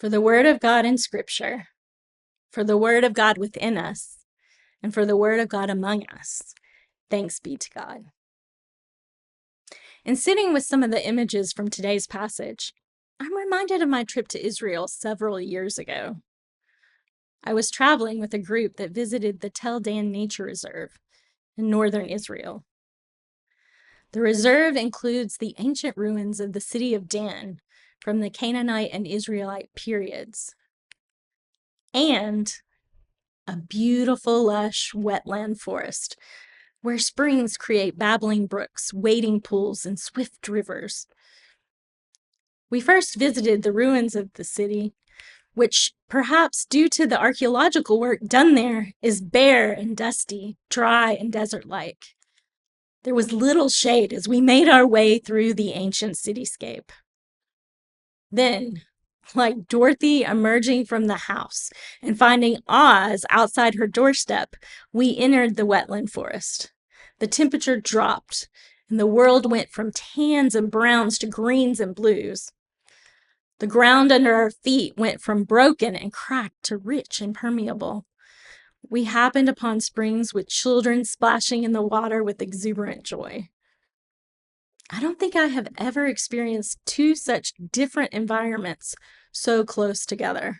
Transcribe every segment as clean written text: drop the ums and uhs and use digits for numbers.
for the word of God in Scripture, for the word of God within us, and for the word of God among us. Thanks be to God. In sitting with some of the images from today's passage, I'm reminded of my trip to Israel several years ago. I was traveling with a group that visited the Tel Dan Nature Reserve in northern Israel. The reserve includes the ancient ruins of the city of Dan from the Canaanite and Israelite periods, and a beautiful, lush wetland forest where springs create babbling brooks, wading pools, and swift rivers. We first visited the ruins of the city, which, perhaps due to the archaeological work done there, is bare and dusty, dry and desert-like. There was little shade as we made our way through the ancient cityscape. Then, like Dorothy emerging from the house and finding Oz outside her doorstep, we entered the wetland forest. The temperature dropped, and the world went from tans and browns to greens and blues. The ground under our feet went from broken and cracked to rich and permeable. We happened upon springs with children splashing in the water with exuberant joy. I don't think I have ever experienced two such different environments so close together.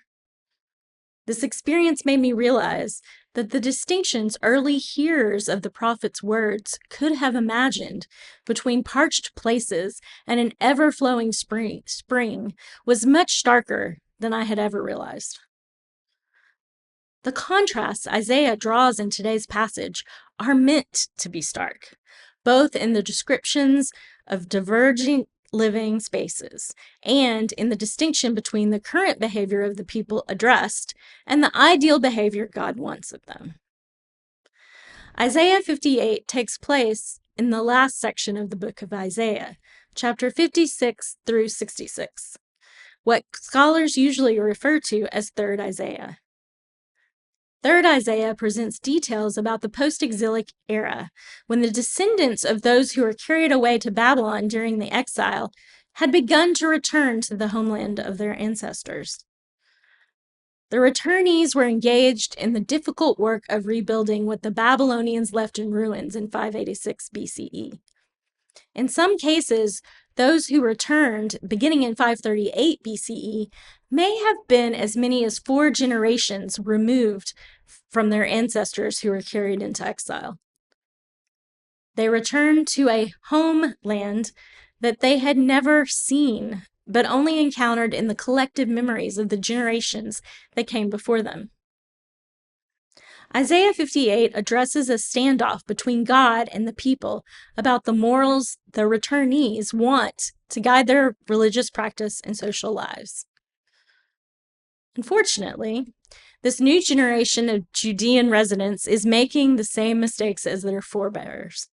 This experience made me realize that the distinctions early hearers of the prophet's words could have imagined between parched places and an ever-flowing spring was much starker than I had ever realized. The contrasts Isaiah draws in today's passage are meant to be stark, both in the descriptions of diverging living spaces and in the distinction between the current behavior of the people addressed and the ideal behavior God wants of them. Isaiah 58 takes place in the last section of the book of Isaiah, chapter 56 through 66, what scholars usually refer to as Third Isaiah. Third Isaiah presents details about the post-exilic era, when the descendants of those who were carried away to Babylon during the exile had begun to return to the homeland of their ancestors. The returnees were engaged in the difficult work of rebuilding what the Babylonians left in ruins in 586 BCE. In some cases, those who returned, beginning in 538 BCE, may have been as many as 4 generations removed from their ancestors who were carried into exile. They returned to a homeland that they had never seen, but only encountered in the collective memories of the generations that came before them. Isaiah 58 addresses a standoff between God and the people about the morals the returnees want to guide their religious practice and social lives. Unfortunately, this new generation of Judean residents is making the same mistakes as their forebears.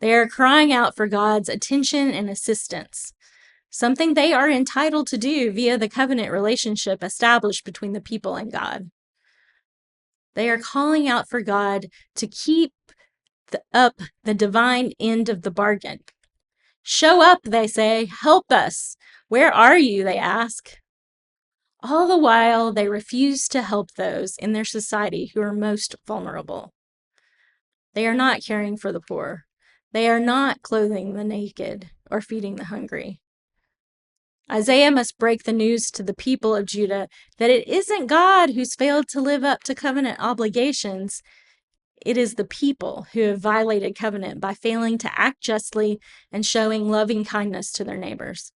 They are crying out for God's attention and assistance, something they are entitled to do via the covenant relationship established between the people and God. They are calling out for God to keep up the divine end of the bargain. Show up, they say. Help us. Where are you, they ask. All the while, they refuse to help those in their society who are most vulnerable. They are not caring for the poor. They are not clothing the naked or feeding the hungry. Isaiah must break the news to the people of Judah that it isn't God who's failed to live up to covenant obligations. It is the people who have violated covenant by failing to act justly and showing loving kindness to their neighbors.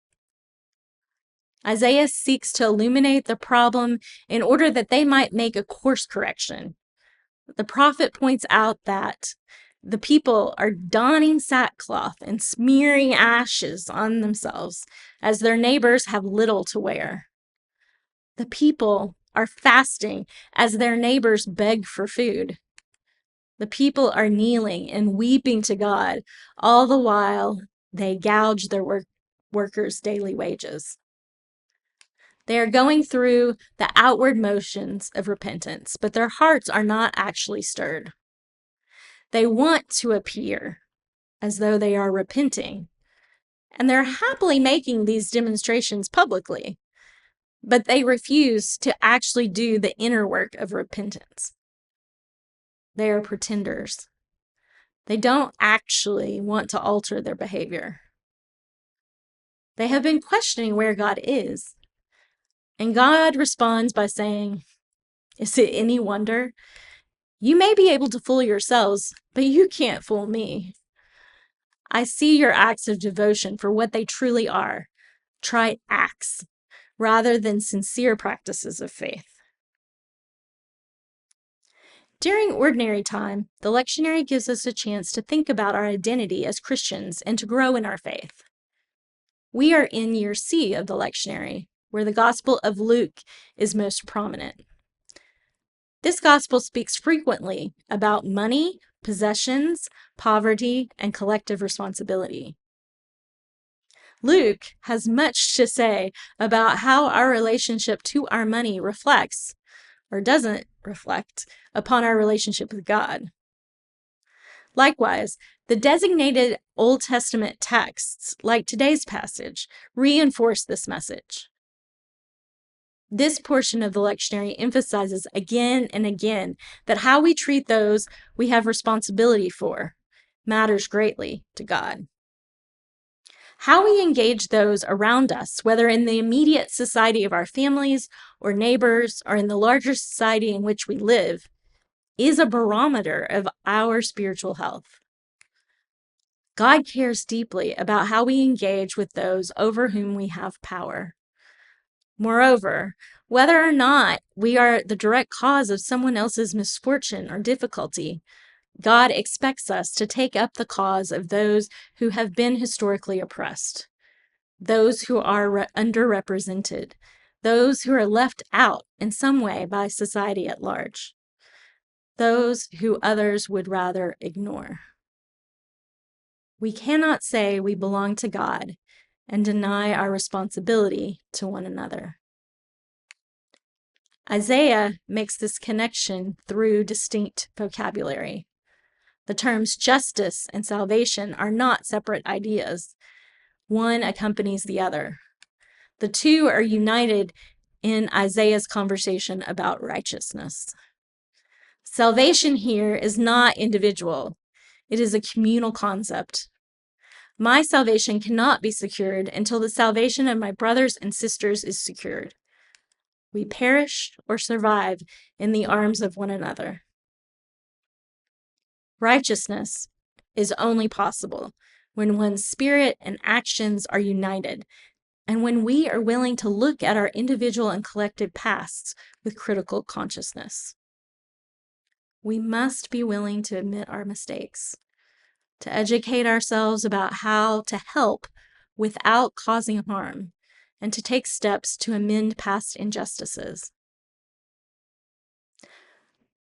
Isaiah seeks to illuminate the problem in order that they might make a course correction. The prophet points out that the people are donning sackcloth and smearing ashes on themselves as their neighbors have little to wear. The people are fasting as their neighbors beg for food. The people are kneeling and weeping to God, all the while they gouge their workers' daily wages. They are going through the outward motions of repentance, but their hearts are not actually stirred. They want to appear as though they are repenting, and they're happily making these demonstrations publicly. but they refuse to actually do the inner work of repentance. They are pretenders. They don't actually want to alter their behavior. They have been questioning where God is. And God responds by saying, "Is it any wonder? You may be able to fool yourselves, but you can't fool me. I see your acts of devotion for what they truly are, trite acts, rather than sincere practices of faith." During ordinary time, the lectionary gives us a chance to think about our identity as Christians and to grow in our faith. We are in year C of the lectionary, where the Gospel of Luke is most prominent. This gospel speaks frequently about money, possessions, poverty, and collective responsibility. Luke has much to say about how our relationship to our money reflects, or doesn't reflect, upon our relationship with God. Likewise, the designated Old Testament texts, like today's passage, reinforce this message. This portion of the lectionary emphasizes again and again that how we treat those we have responsibility for matters greatly to God. How we engage those around us, whether in the immediate society of our families or neighbors or in the larger society in which we live, is a barometer of our spiritual health. God cares deeply about how we engage with those over whom we have power. Moreover, whether or not we are the direct cause of someone else's misfortune or difficulty, God expects us to take up the cause of those who have been historically oppressed, those who are underrepresented, those who are left out in some way by society at large, those who others would rather ignore. We cannot say we belong to God and deny our responsibility to one another. Isaiah makes this connection through distinct vocabulary. The terms justice and salvation are not separate ideas. One accompanies the other. The two are united in Isaiah's conversation about righteousness. Salvation here is not individual. It is a communal concept. My salvation cannot be secured until the salvation of my brothers and sisters is secured. We perish or survive in the arms of one another. Righteousness is only possible when one's spirit and actions are united, and when we are willing to look at our individual and collective pasts with critical consciousness. We must be willing to admit our mistakes, to educate ourselves about how to help without causing harm, and to take steps to amend past injustices.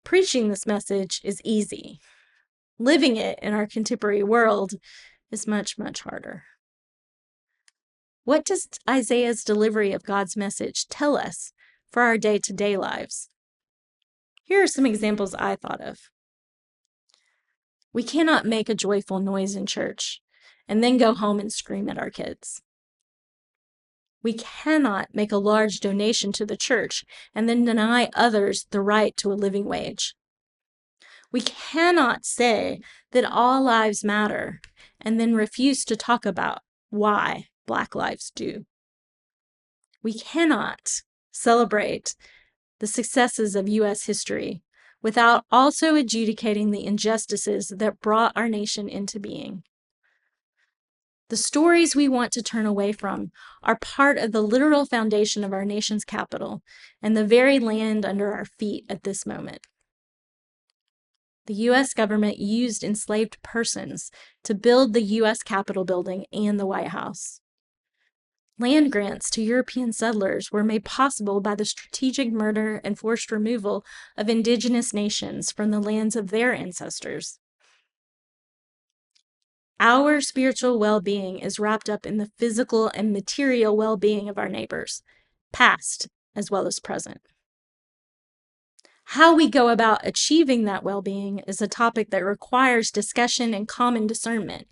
Preaching this message is easy. Living it in our contemporary world is much, much harder. What does Isaiah's delivery of God's message tell us for our day-to-day lives? Here are some examples I thought of. We cannot make a joyful noise in church and then go home and scream at our kids. We cannot make a large donation to the church and then deny others the right to a living wage. We cannot say that all lives matter and then refuse to talk about why Black lives do. We cannot celebrate the successes of U.S. history without also adjudicating the injustices that brought our nation into being. The stories we want to turn away from are part of the literal foundation of our nation's capital and the very land under our feet at this moment. The U.S. government used enslaved persons to build the U.S. Capitol building and the White House. Land grants to European settlers were made possible by the strategic murder and forced removal of indigenous nations from the lands of their ancestors. Our spiritual well-being is wrapped up in the physical and material well-being of our neighbors, past as well as present. How we go about achieving that well-being is a topic that requires discussion and common discernment,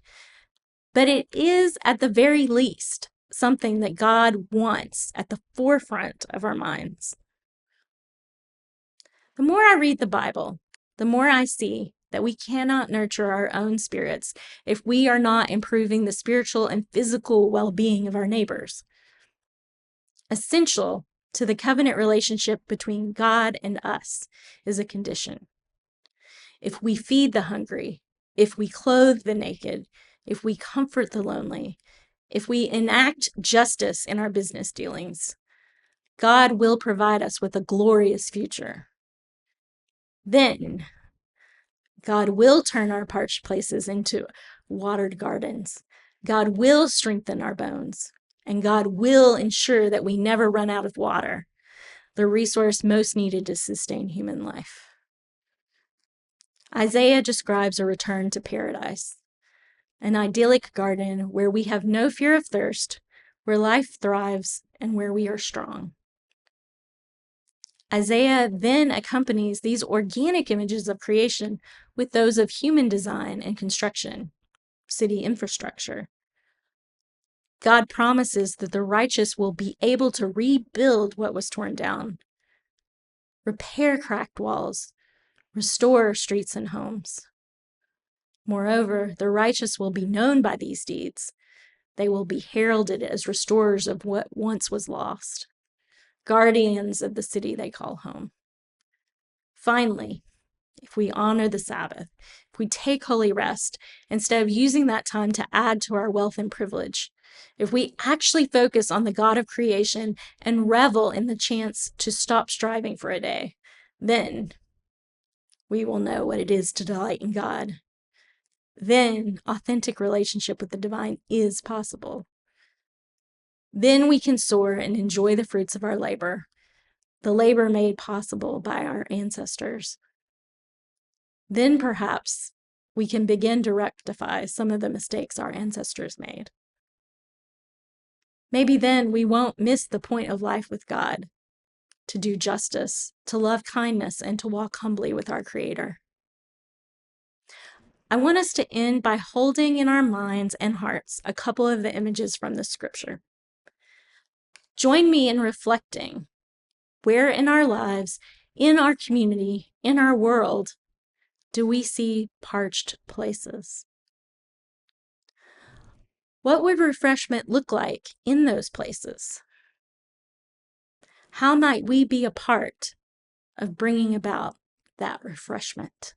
but it is, at the very least, something that God wants at the forefront of our minds. The more I read the Bible, the more I see that we cannot nurture our own spirits if we are not improving the spiritual and physical well-being of our neighbors. Essential to the covenant relationship between God and us is a condition. If we feed the hungry, if we clothe the naked, if we comfort the lonely, if we enact justice in our business dealings, God will provide us with a glorious future. Then God will turn our parched places into watered gardens. God will strengthen our bones, and God will ensure that we never run out of water, the resource most needed to sustain human life. Isaiah describes a return to paradise, an idyllic garden where we have no fear of thirst, where life thrives, and where we are strong. Isaiah then accompanies these organic images of creation with those of human design and construction, city infrastructure. God promises that the righteous will be able to rebuild what was torn down, repair cracked walls, restore streets and homes. Moreover, the righteous will be known by these deeds. They will be heralded as restorers of what once was lost, guardians of the city they call home. Finally, if we honor the Sabbath, if we take holy rest, instead of using that time to add to our wealth and privilege, if we actually focus on the God of creation and revel in the chance to stop striving for a day, then we will know what it is to delight in God. Then authentic relationship with the divine is possible. Then we can soar and enjoy the fruits of our labor, the labor made possible by our ancestors. Then perhaps we can begin to rectify some of the mistakes our ancestors made. Maybe then we won't miss the point of life with God, to do justice, to love kindness, and to walk humbly with our Creator. I want us to end by holding in our minds and hearts a couple of the images from the scripture. Join me in reflecting where in our lives, in our community, in our world, do we see parched places? What would refreshment look like in those places? How might we be a part of bringing about that refreshment?